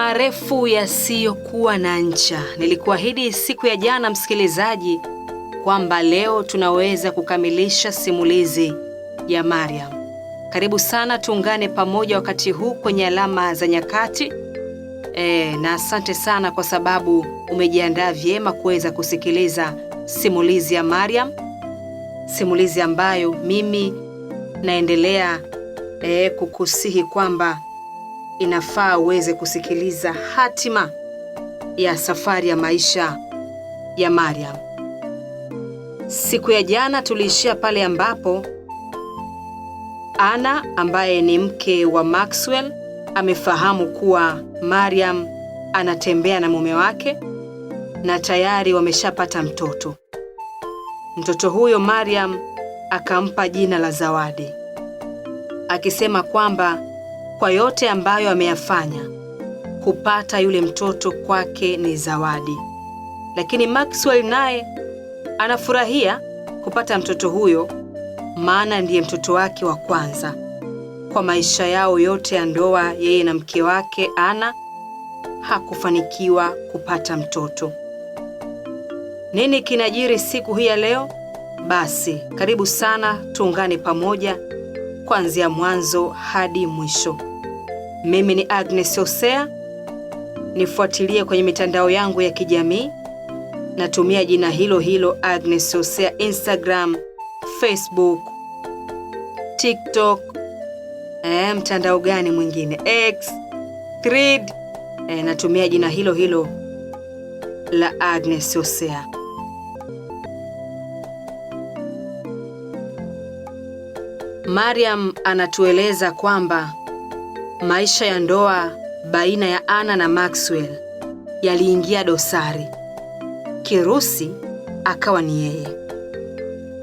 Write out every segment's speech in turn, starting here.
Marefu yasiyokuwa na ncha. Nilikuahidi siku ya jana, msikilizaji, kwamba leo tunaweza kukamilisha simulizi ya Mariam. Karibu sana, tuungane pamoja wakati huu kwenye Alama za Nyakati. Na asante sana kwa sababu umejiandaa vyema kuweza kusikiliza simulizi ya Mariam. Simulizi ambayo mimi naendelea kukusihi kwamba inafaa uweze kusikiliza hatima ya safari ya maisha ya Mariam. Siku ya jana tuliishia pale ambapo Anna ambaye ni mke wa Maxwell amefahamu kuwa Mariam anatembea na mume wake na tayari wameshapata mtoto. Mtoto huyo Mariam akampa jina la Zawadi, akisema kwamba kwa yote ambayo ameyafanya, kupata yule mtoto kwake ni zawadi. Lakini Maxwell naye anafurahia kupata mtoto huyo, maana ndiye mtoto wake wa kwanza. Kwa maisha yao yote ya ndoa, yeye na mke wake Anna hakufanikiwa kupata mtoto. Nini kinajiri siku hii ya leo? Basi karibu sana, tuungane pamoja kuanzia mwanzo hadi mwisho. Mimi ni Agnes Hosea. Nifuatilie kwenye mitandao yangu ya kijamii. Natumia jina hilo hilo Agnes Hosea, Instagram, Facebook, TikTok, mtandao gani mwingine, X, Thread, natumia jina hilo hilo la Agnes Hosea. Mariam anatueleza kwamba maisha ya ndoa baina ya Anna na Maxwell yaliingia dosari. Kirusi akawa ni yeye.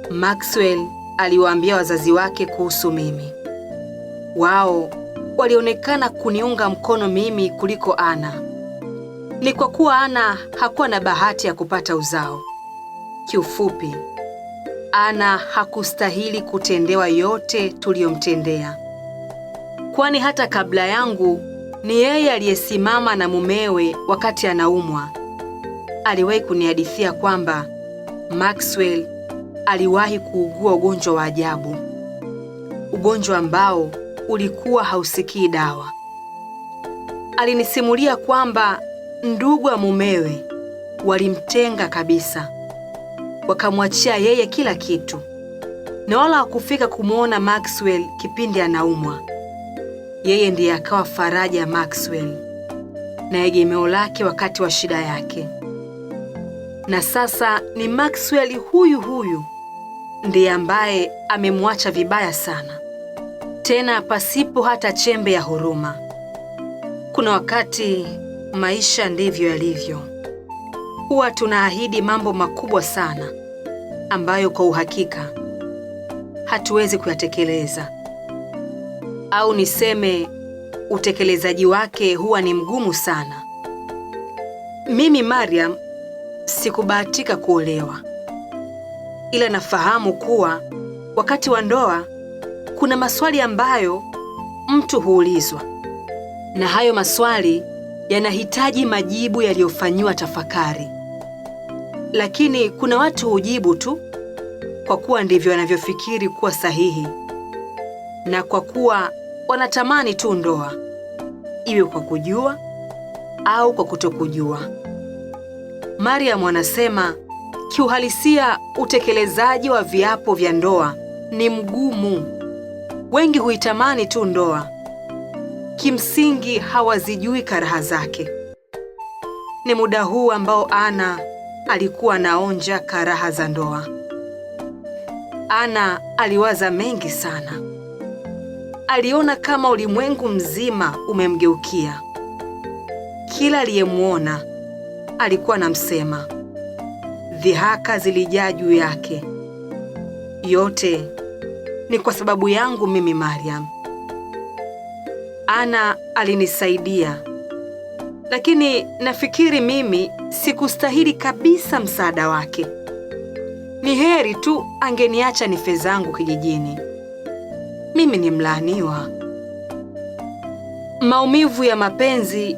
Maxwell aliwaambia wazazi wake kuhusu mimi. Wao walionekana kuniunga mkono mimi kuliko Anna. Ni kwa kuwa Anna hakuwa na bahati ya kupata uzao. Kiufupi, Anna hakustahili kutendewa yote tuliyomtendea. Kwani hata kabla yangu ni yeye aliyesimama na mumewe wakati anaumwa. Aliwahi kunihadithia kwamba Maxwell aliwahi kuugua ugonjwa wa ajabu. Ugonjwa ambao ulikuwa hausikii dawa. Alinisimulia kwamba ndugu wa mumewe walimtenga kabisa. Wakamwachia yeye kila kitu. Na wala hakufika kumwona Maxwell kipindi anaumwa. Yeye ndiye akawa faraja ya Maxwell na egemeo lake wakati wa shida yake. Na sasa ni Maxwell huyu huyu ndiye ambaye amemwacha vibaya sana, tena pasipo hata chembe ya huruma. Kuna wakati maisha ndivyo yalivyo. Huwa tunaahidi mambo makubwa sana ambayo kwa uhakika hatuwezi kuyatekeleza, au niseme utekelezaji wake huwa ni mgumu sana. Mimi Mariam sikubahatika kuolewa, ila nafahamu kuwa wakati wa ndoa kuna maswali ambayo mtu huulizwa, na hayo maswali yanahitaji majibu yaliyofanyiwa tafakari. Lakini kuna watu hujibu tu kwa kuwa ndivyo wanavyofikiri kuwa sahihi, na kwa kuwa wanatamani tu ndoa, iwe kwa kujua au kwa kutokujua. Mariam anasema kiuhalisia utekelezaji wa viapo vya ndoa ni mgumu. Wengi huitamani tu ndoa, kimsingi hawazijui karaha zake. Ni muda huu ambao Anna alikuwa anaonja karaha za ndoa. Anna aliwaza mengi sana. Aliona kama ulimwengu mzima umemgeukia. Kila aliyemwona alikuwa anamsema. Dhihaka zilijaa juu yake. Yote ni kwa sababu yangu mimi Mariam. Anna alinisaidia, lakini nafikiri mimi sikustahili kabisa msaada wake. Ni heri tu angeniacha nife zangu kijijini. Mimi ni mlaaniwa. Maumivu ya mapenzi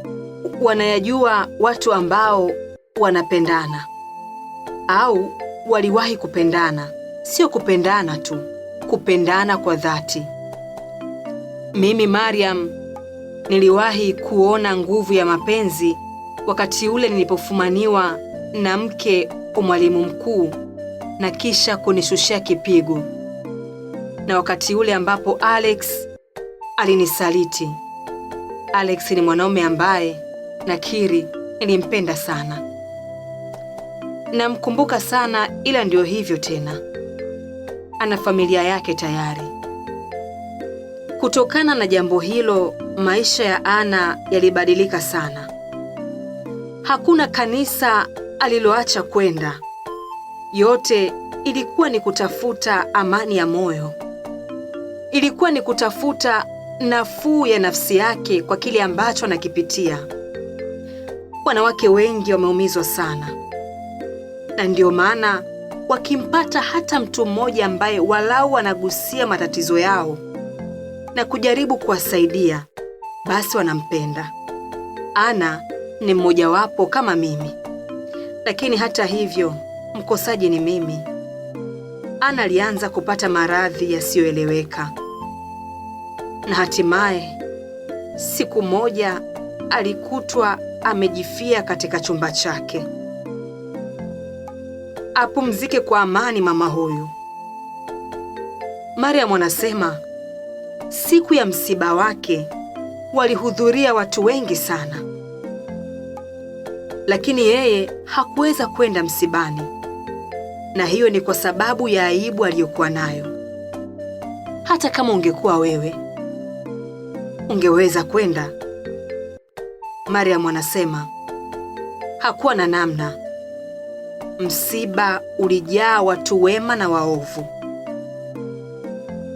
wanayajua watu ambao wanapendana au waliwahi kupendana. Sio kupendana tu, kupendana kwa dhati. Mimi Mariam niliwahi kuona nguvu ya mapenzi wakati ule nilipofumaniwa na mke wa mwalimu mkuu na kisha kunishushia kipigo, na wakati ule ambapo Alex alinisaliti. Alex ni mwanaume ambaye nakiri nilimpenda sana. Namkumbuka sana, ila ndio hivyo tena, ana familia yake tayari. Kutokana na jambo hilo, maisha ya Ana yalibadilika sana. Hakuna kanisa aliloacha kwenda. Yote ilikuwa ni kutafuta amani ya moyo. Ilikuwa ni kutafuta nafuu ya nafsi yake kwa kile ambacho anakipitia. Wanawake wengi wameumizwa sana, na ndio maana wakimpata hata mtu mmoja ambaye walau anagusia matatizo yao na kujaribu kuwasaidia, basi wanampenda. Ana ni mmojawapo kama mimi, lakini hata hivyo mkosaji ni mimi. Ana alianza kupata maradhi yasiyoeleweka, na hatimaye siku moja alikutwa amejifia katika chumba chake. Apumzike kwa amani mama huyu. Mariam anasema siku ya msiba wake walihudhuria watu wengi sana, lakini yeye hakuweza kwenda msibani, na hiyo ni kwa sababu ya aibu aliyokuwa nayo. Hata kama ungekuwa wewe, ungeweza kwenda? Mariam anasema hakuwa na namna. Msiba ulijaa watu wema na waovu.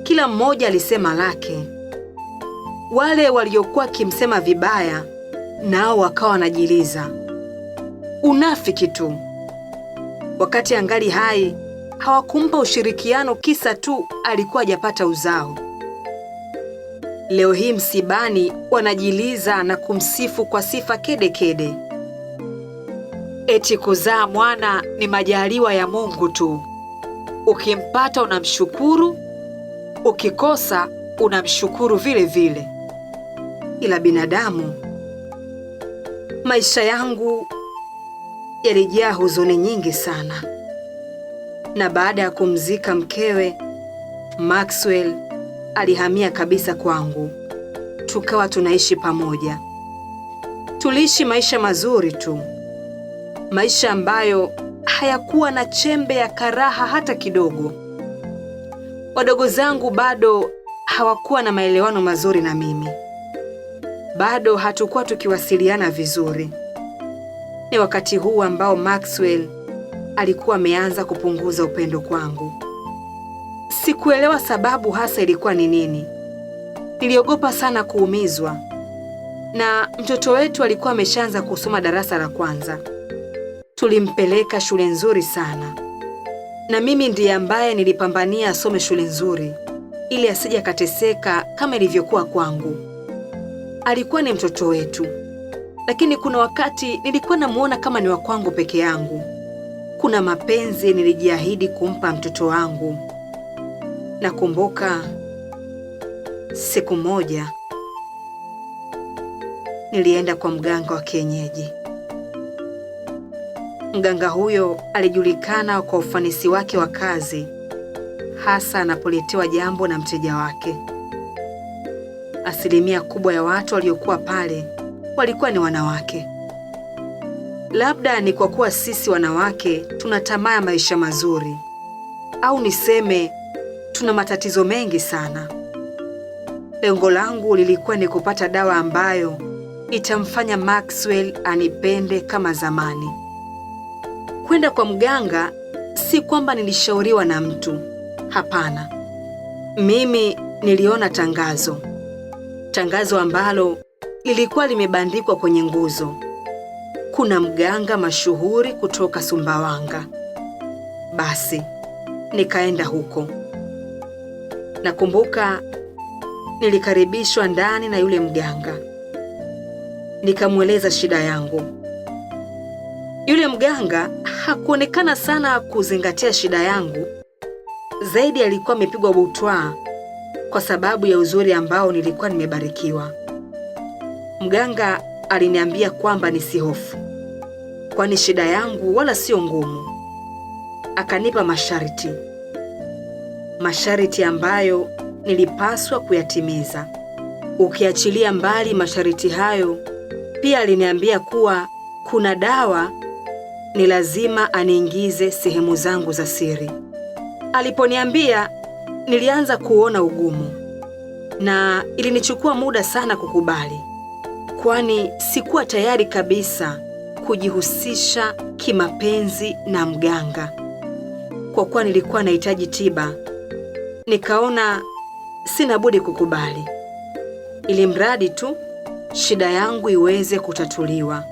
Kila mmoja alisema lake. Wale waliokuwa kimsema vibaya nao wakawa wanajiliza, unafiki tu. Wakati angali hai hawakumpa ushirikiano, kisa tu alikuwa hajapata uzao. Leo hii msibani wanajiliza na kumsifu kwa sifa kede kede. Eti kuzaa mwana ni majaliwa ya Mungu tu. Ukimpata unamshukuru, ukikosa unamshukuru vile vile. Ila binadamu, maisha yangu yalijaa huzuni nyingi sana. Na baada ya kumzika mkewe, Maxwell alihamia kabisa kwangu. Tukawa tunaishi pamoja. Tuliishi maisha mazuri tu, maisha ambayo hayakuwa na chembe ya karaha hata kidogo. Wadogo zangu bado hawakuwa na maelewano mazuri na mimi. Bado hatukuwa tukiwasiliana vizuri. Ni wakati huu ambao Maxwell alikuwa ameanza kupunguza upendo kwangu. Sikuelewa sababu hasa ilikuwa ni nini. Niliogopa sana kuumizwa, na mtoto wetu alikuwa ameshaanza kusoma darasa la kwanza. Tulimpeleka shule nzuri sana, na mimi ndiye ambaye nilipambania asome shule nzuri ili asije akateseka kama ilivyokuwa kwangu. Alikuwa ni mtoto wetu, lakini kuna wakati nilikuwa namuona kama ni wa kwangu peke yangu. Kuna mapenzi nilijiahidi kumpa mtoto wangu. Nakumbuka siku moja nilienda kwa mganga wa kienyeji. Mganga huyo alijulikana kwa ufanisi wake wa kazi, hasa anapoletewa jambo na mteja wake. Asilimia kubwa ya watu waliokuwa pale walikuwa ni wanawake. Labda ni kwa kuwa sisi wanawake tuna tamaa ya maisha mazuri, au niseme tuna matatizo mengi sana. Lengo langu lilikuwa ni kupata dawa ambayo itamfanya Maxwell anipende kama zamani. Kwenda kwa mganga si kwamba nilishauriwa na mtu. Hapana. Mimi niliona tangazo ambalo lilikuwa limebandikwa kwenye nguzo. Kuna mganga mashuhuri kutoka Sumbawanga. Basi nikaenda huko. Nakumbuka nilikaribishwa ndani na yule mganga. nikamweleza shida yangu. Yule mganga hakuonekana sana kuzingatia shida yangu. Zaidi alikuwa amepigwa butwaa kwa sababu ya uzuri ambao nilikuwa nimebarikiwa. Mganga aliniambia kwamba nisihofu, kwani shida yangu wala sio ngumu. Akanipa masharti ambayo nilipaswa kuyatimiza. Ukiachilia mbali masharti hayo, pia aliniambia kuwa kuna dawa ni lazima aniingize sehemu zangu za siri. Aliponiambia, nilianza kuona ugumu na ilinichukua muda sana kukubali, kwani sikuwa tayari kabisa kujihusisha kimapenzi na mganga. Kwa kuwa nilikuwa nahitaji tiba, nikaona sina budi kukubali, ili mradi tu shida yangu iweze kutatuliwa.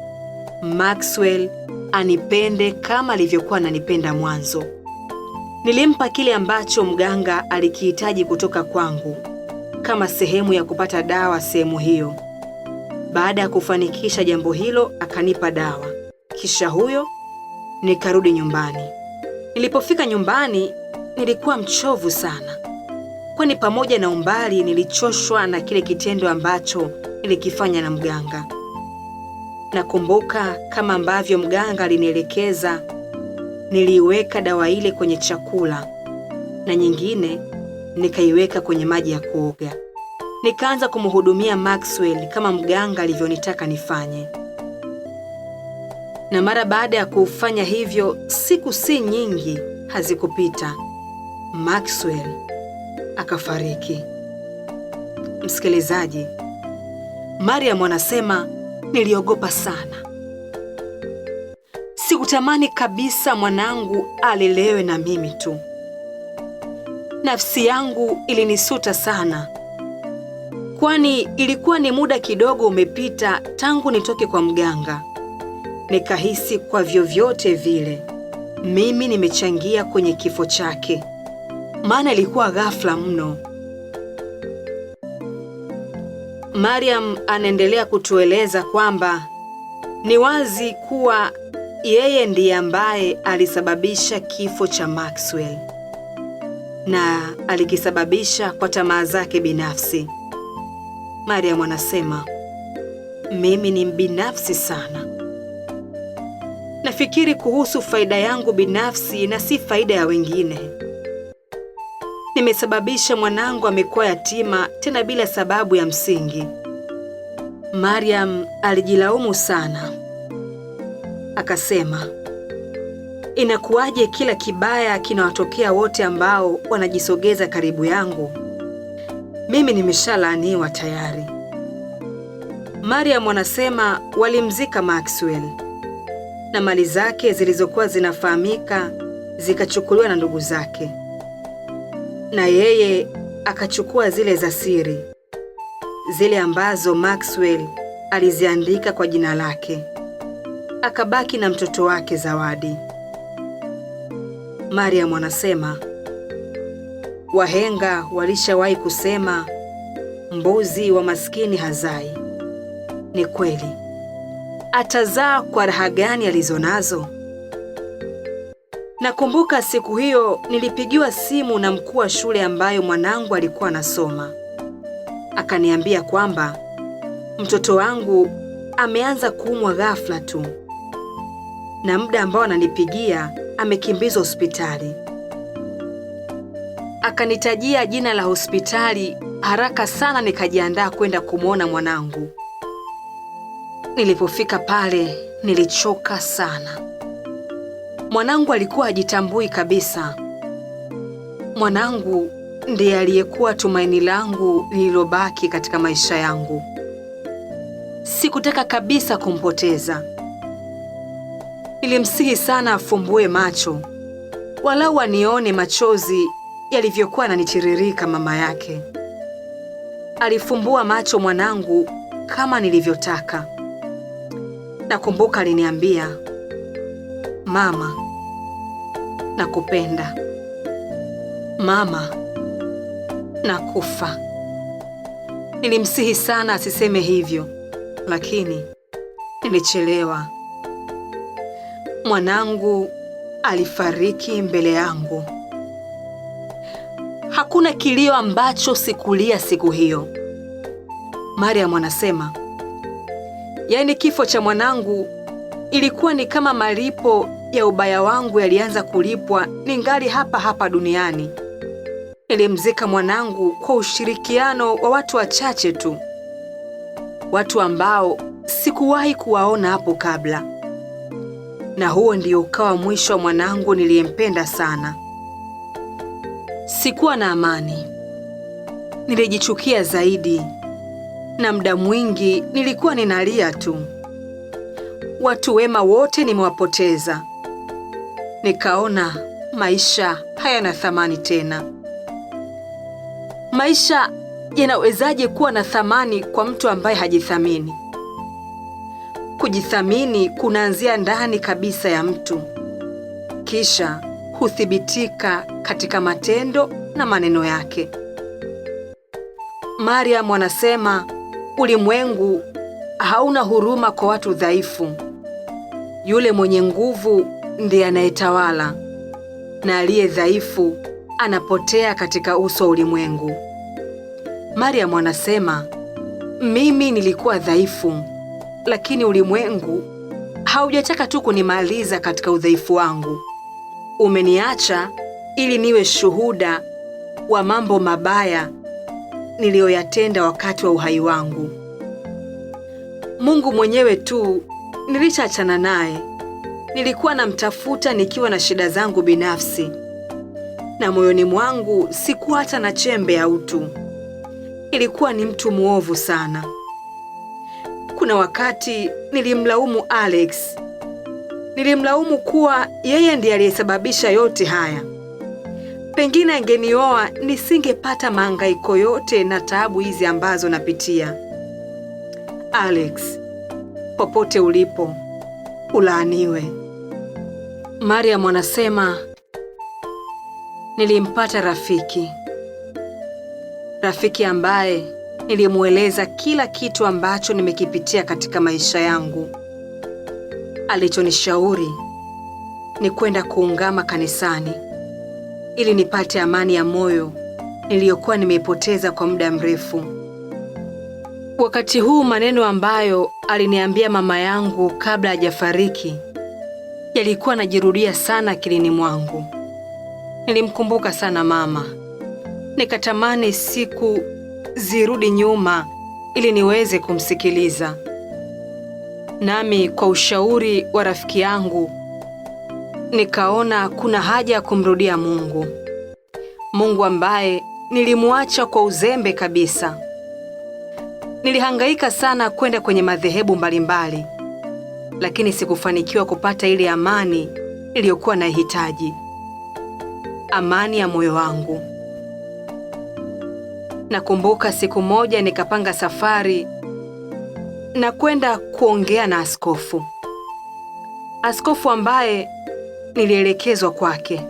Maxwell anipende kama alivyokuwa ananipenda mwanzo. Nilimpa kile ambacho mganga alikihitaji kutoka kwangu kama sehemu ya kupata dawa sehemu hiyo. Baada ya kufanikisha jambo hilo, akanipa dawa. Kisha huyo nikarudi nyumbani. Nilipofika nyumbani nilikuwa mchovu sana, kwani pamoja na umbali nilichoshwa na kile kitendo ambacho nilikifanya na mganga. Nakumbuka kama ambavyo mganga alinielekeza, niliiweka dawa ile kwenye chakula na nyingine nikaiweka kwenye maji ya kuoga. Nikaanza kumhudumia Maxwell kama mganga alivyonitaka nifanye. Na mara baada ya kufanya hivyo, siku si nyingi hazikupita, Maxwell akafariki. Msikilizaji, Mariam anasema niliogopa sana. Sikutamani kabisa mwanangu alelewe na mimi tu. Nafsi yangu ilinisuta sana, kwani ilikuwa ni muda kidogo umepita tangu nitoke kwa mganga. Nikahisi kwa vyovyote vile mimi nimechangia kwenye kifo chake, maana ilikuwa ghafla mno. Mariam anaendelea kutueleza kwamba ni wazi kuwa yeye ndiye ambaye alisababisha kifo cha Maxwell, na alikisababisha kwa tamaa zake binafsi. Mariam anasema, mimi ni mbinafsi sana. Nafikiri kuhusu faida yangu binafsi na si faida ya wengine. Nimesababisha mwanangu amekuwa yatima, tena bila sababu ya msingi. Mariam alijilaumu sana. Akasema, inakuwaje kila kibaya kinawatokea wote ambao wanajisogeza karibu yangu? Mimi nimeshalaaniwa tayari. Mariam anasema walimzika Maxwell na mali zake zilizokuwa zinafahamika zikachukuliwa na ndugu zake, na yeye akachukua zile za siri, zile ambazo Maxwell aliziandika kwa jina lake. Akabaki na mtoto wake Zawadi. Mariam anasema wahenga walishawahi kusema mbuzi wa maskini hazai. Ni kweli. Atazaa kwa raha gani alizonazo? Nakumbuka siku hiyo nilipigiwa simu na mkuu wa shule ambayo mwanangu alikuwa anasoma. Akaniambia kwamba mtoto wangu ameanza kuumwa ghafla tu, na muda ambao ananipigia amekimbizwa hospitali. Akanitajia jina la hospitali. Haraka sana nikajiandaa kwenda kumwona mwanangu. Nilipofika pale nilichoka sana. Mwanangu alikuwa hajitambui kabisa. Mwanangu ndiye aliyekuwa tumaini langu lililobaki katika maisha yangu. Sikutaka kabisa kumpoteza. Nilimsihi sana afumbue macho, walau anione machozi yalivyokuwa yananitiririka mama yake. Alifumbua macho mwanangu kama nilivyotaka. Nakumbuka aliniambia, mama, nakupenda. Mama, nakufa. Nilimsihi sana asiseme hivyo, lakini nilichelewa. Mwanangu alifariki mbele yangu. Hakuna kilio ambacho sikulia siku hiyo. Mariam anasema, yaani kifo cha mwanangu ilikuwa ni kama malipo ya ubaya wangu yalianza kulipwa ningali hapa hapa duniani. Nilimzika mwanangu kwa ushirikiano wa watu wachache tu, watu ambao sikuwahi kuwaona hapo kabla. Na huo ndio ukawa mwisho wa mwanangu niliyempenda sana. Sikuwa na amani. Nilijichukia zaidi, na muda mwingi nilikuwa ninalia tu. Watu wema wote nimewapoteza. Nikaona maisha hayana thamani tena. Maisha yanawezaje kuwa na thamani kwa mtu ambaye hajithamini? Kujithamini kunaanzia ndani kabisa ya mtu, kisha huthibitika katika matendo na maneno yake. Mariam anasema ulimwengu hauna huruma kwa watu dhaifu. Yule mwenye nguvu ndiye anayetawala, na aliye dhaifu anapotea katika uso wa ulimwengu. Mariam anasema, mimi nilikuwa dhaifu, lakini ulimwengu haujataka tu kunimaliza katika udhaifu wangu. Umeniacha ili niwe shuhuda wa mambo mabaya niliyoyatenda wakati wa uhai wangu. Mungu mwenyewe tu nilishaachana naye. Nilikuwa namtafuta nikiwa na shida zangu binafsi, na moyoni mwangu sikuwa hata na chembe ya utu. Ilikuwa ni mtu muovu sana. Kuna wakati nilimlaumu Alex. Nilimlaumu kuwa yeye ndiye aliyesababisha yote haya. Pengine angenioa nisingepata mahangaiko yote na taabu hizi ambazo napitia. Alex, popote ulipo, ulaaniwe. Mariam anasema, nilimpata rafiki ambaye nilimueleza kila kitu ambacho nimekipitia katika maisha yangu. Alichonishauri ni kwenda kuungama kanisani ili nipate amani ya moyo niliyokuwa nimeipoteza kwa muda mrefu. Wakati huu maneno ambayo aliniambia mama yangu kabla hajafariki yalikuwa najirudia sana akilini mwangu. Nilimkumbuka sana mama. Nikatamani siku zirudi nyuma ili niweze kumsikiliza. Nami kwa ushauri wa rafiki yangu nikaona kuna haja ya kumrudia Mungu. Mungu ambaye nilimuacha kwa uzembe kabisa. Nilihangaika sana kwenda kwenye madhehebu mbalimbali, lakini sikufanikiwa kupata ile amani niliyokuwa nahitaji. Amani ya moyo wangu. Nakumbuka siku moja nikapanga safari na kwenda kuongea na askofu. Askofu ambaye nilielekezwa kwake,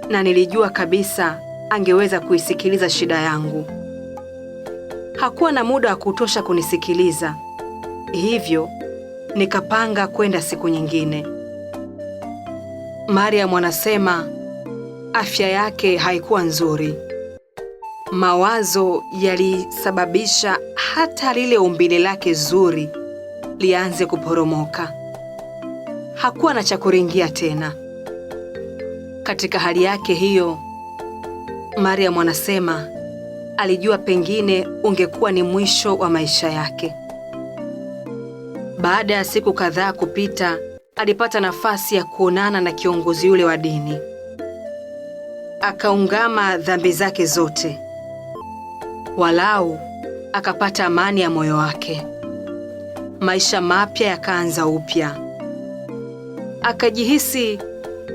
na nilijua kabisa angeweza kuisikiliza shida yangu. Hakuwa na muda wa kutosha kunisikiliza, hivyo nikapanga kwenda siku nyingine. Mariam anasema afya yake haikuwa nzuri. Mawazo yalisababisha hata lile umbile lake zuri lianze kuporomoka. Hakuwa na cha kuringia tena. Katika hali yake hiyo, Mariam anasema alijua pengine ungekuwa ni mwisho wa maisha yake. Baada ya siku kadhaa kupita, alipata nafasi ya kuonana na kiongozi yule wa dini. Akaungama dhambi zake zote. Walau akapata amani ya moyo wake. Maisha mapya yakaanza upya. Akajihisi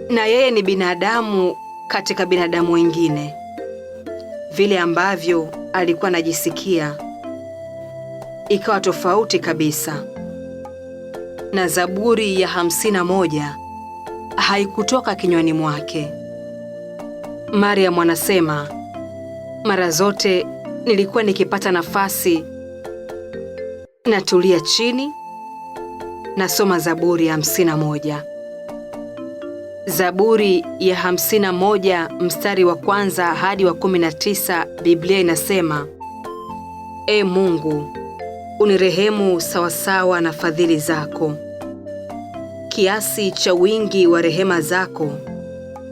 na yeye ni binadamu katika binadamu wengine. Vile ambavyo alikuwa anajisikia ikawa tofauti kabisa. Na Zaburi ya 51 haikutoka kinywani mwake. Mariam anasema, mara zote nilikuwa nikipata nafasi natulia chini Nasoma Zaburi ya 51. Zaburi ya 51 mstari wa 1 hadi wa 19, Biblia inasema: Ee Mungu, unirehemu sawasawa na fadhili zako. Kiasi cha wingi wa rehema zako,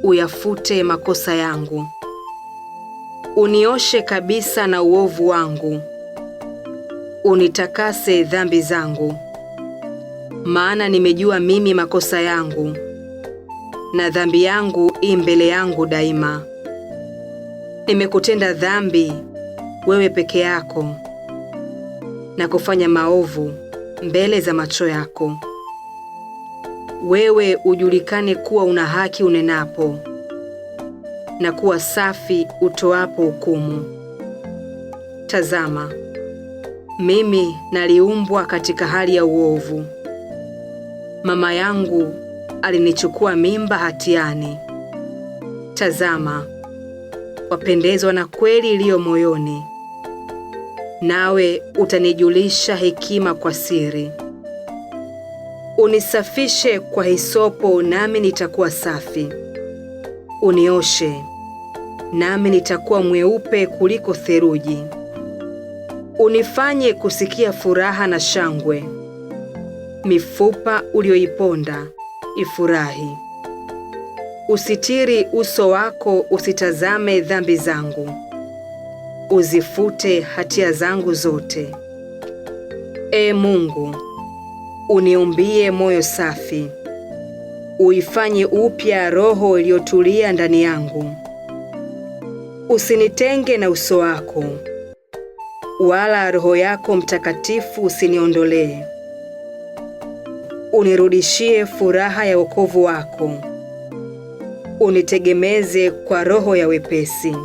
uyafute makosa yangu. Unioshe kabisa na uovu wangu, unitakase dhambi zangu. Maana nimejua mimi makosa yangu, na dhambi yangu mbele yangu daima. Nimekutenda dhambi wewe peke yako, na kufanya maovu mbele za macho yako. Wewe ujulikane kuwa una haki unenapo, na kuwa safi utoapo hukumu. Tazama, mimi naliumbwa katika hali ya uovu. Mama yangu alinichukua mimba hatiani. Tazama, wapendezwa na kweli iliyo moyoni, nawe utanijulisha hekima kwa siri. Unisafishe kwa hisopo, nami nitakuwa safi. Unioshe, nami nitakuwa mweupe kuliko theluji. Unifanye kusikia furaha na shangwe, mifupa ulioiponda ifurahi. Usitiri uso wako, usitazame dhambi zangu, uzifute hatia zangu zote. Ee Mungu, uniumbie moyo safi, uifanye upya roho iliyotulia ndani yangu. Usinitenge na uso wako, wala Roho yako Mtakatifu usiniondolee. Unirudishie furaha ya wokovu wako, unitegemeze kwa roho ya wepesi.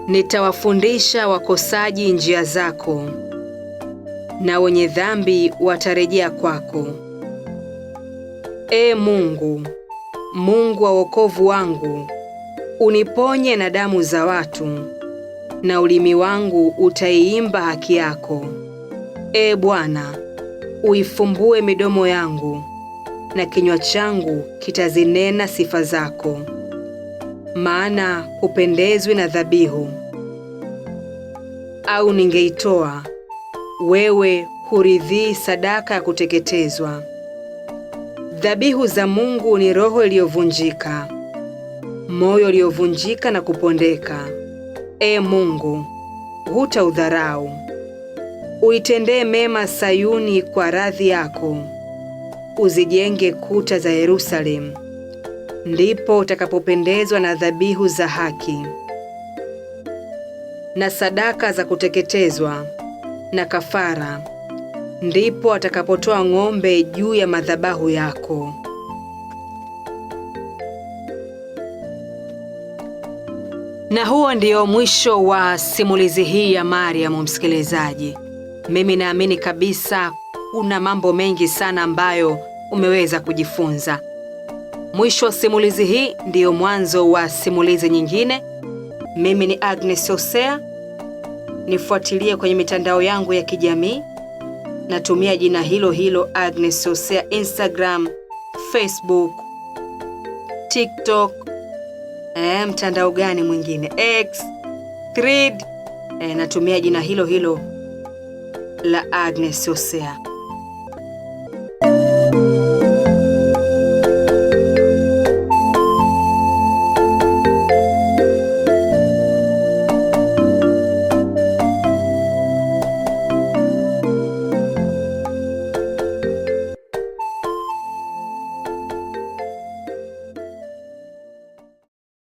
Nitawafundisha wakosaji njia zako, na wenye dhambi watarejea kwako. Ee Mungu, Mungu wa wokovu wangu, uniponye na damu za watu, na ulimi wangu utaiimba haki yako. Ee Bwana, uifumbue midomo yangu, na kinywa changu kitazinena sifa zako. Maana hupendezwi na dhabihu, au ningeitoa. Wewe huridhii sadaka ya kuteketezwa. Dhabihu za Mungu ni roho iliyovunjika, moyo uliovunjika na kupondeka. Ee Mungu, hutaudharau. Uitendee mema Sayuni kwa radhi yako, uzijenge kuta za Yerusalemu. Ndipo utakapopendezwa na dhabihu za haki, na sadaka za kuteketezwa na kafara. Ndipo atakapotoa ng'ombe juu ya madhabahu yako. Na huo ndio mwisho wa simulizi hii ya Mariam, msikilizaji. Mimi naamini kabisa kuna mambo mengi sana ambayo umeweza kujifunza. Mwisho wa simulizi hii ndio mwanzo wa simulizi nyingine. Mimi ni Agnes Hosea. Nifuatilie kwenye mitandao yangu ya kijamii. Natumia jina hilo hilo Agnes Hosea, Instagram, Facebook, TikTok, mtandao gani mwingine, X, Thread, natumia jina hilo hilo la Agnes Hosea.